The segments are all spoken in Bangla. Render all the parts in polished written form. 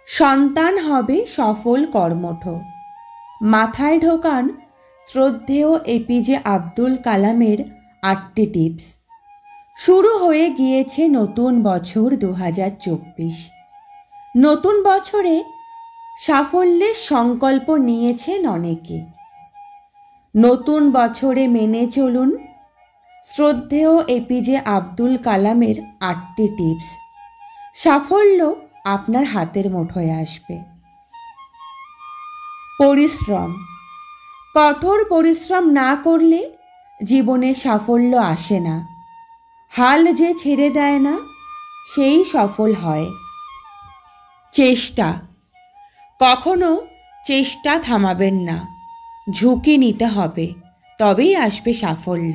সন্তান হবে সফল কর্মঠ। মাথায় ঢোকান শ্রদ্ধেয় এপিজে আব্দুল কালামের 8টি টিপস। শুরু হয়ে গিয়েছে নতুন বছর 2024। নতুন বছরে সাফল্যের সংকল্প নিয়েছেন অনেকে। নতুন বছরে মেনে চলুন শ্রদ্ধেয় এপিজে আব্দুল কালামের 8টি টিপস। সাফল্য আপনার হাতের মুঠোয় আসবে। পরিশ্রম। কঠোর পরিশ্রম না করলে জীবনে সাফল্য আসে না। হাল যে ছেড়ে দেয় না সেই সফল হয়। চেষ্টা। কখনো চেষ্টা থামাবেন না, ঝুঁকি নিতে হবে, তবেই আসবে সাফল্য।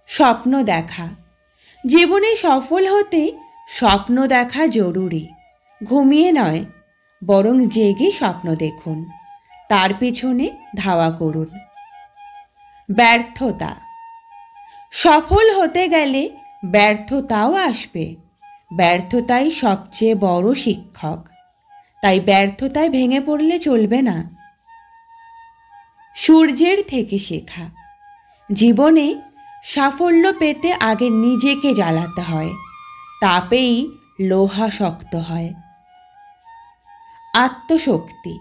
স্বপ্ন দেখা। জীবনে সফল হতে স্বপ্ন দেখা জরুরি। ঘুমিয়ে নয়, বরং জেগে স্বপ্ন দেখুন, তার পিছনে ধাওয়া করুন। ব্যর্থতা। সফল হতে গেলে ব্যর্থতাও আসবে। ব্যর্থতাই সবচেয়ে বড় শিক্ষক। তাই ব্যর্থতায় ভেঙে পড়লে চলবে না। সূর্যের থেকে শেখা। জীবনে সাফল্য পেতে আগে নিজেকে জ্বালাতে হয়, তাপেই লোহা শক্ত হয়। আত্মশক্তি।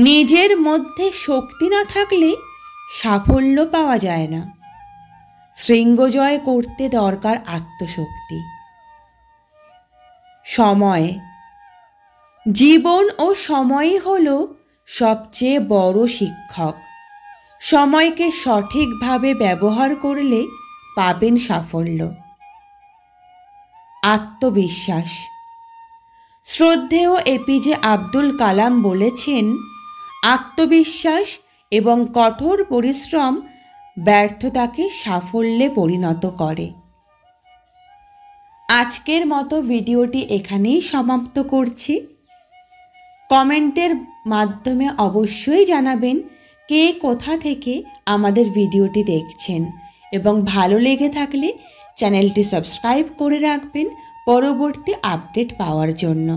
নিজের মধ্যে শক্তি না থাকলে সাফল্য পাওয়া যায় না। শৃঙ্গ জয় করতে দরকার আত্মশক্তি। সময়। জীবন ও সময়ই হলো সবচেয়ে বড় শিক্ষক। সময়কে সঠিকভাবে ব্যবহার করলে পাবেন সাফল্য। আত্মবিশ্বাস। শ্রদ্ধেয় এপিজে আব্দুল কালাম বলেছেন, আত্মবিশ্বাস এবং কঠোর পরিশ্রম ব্যর্থতাকে সাফল্যে পরিণত করে। আজকের মতো ভিডিওটি এখানেই সমাপ্ত করছি। কমেন্টের মাধ্যমে অবশ্যই জানাবেন কে কোথা থেকে আমাদের ভিডিওটি দেখছেন, এবং ভালো লেগে থাকলে চ্যানেলটি সাবস্ক্রাইব করে রাখবেন পরবর্তী আপডেট পাওয়ার জন্য।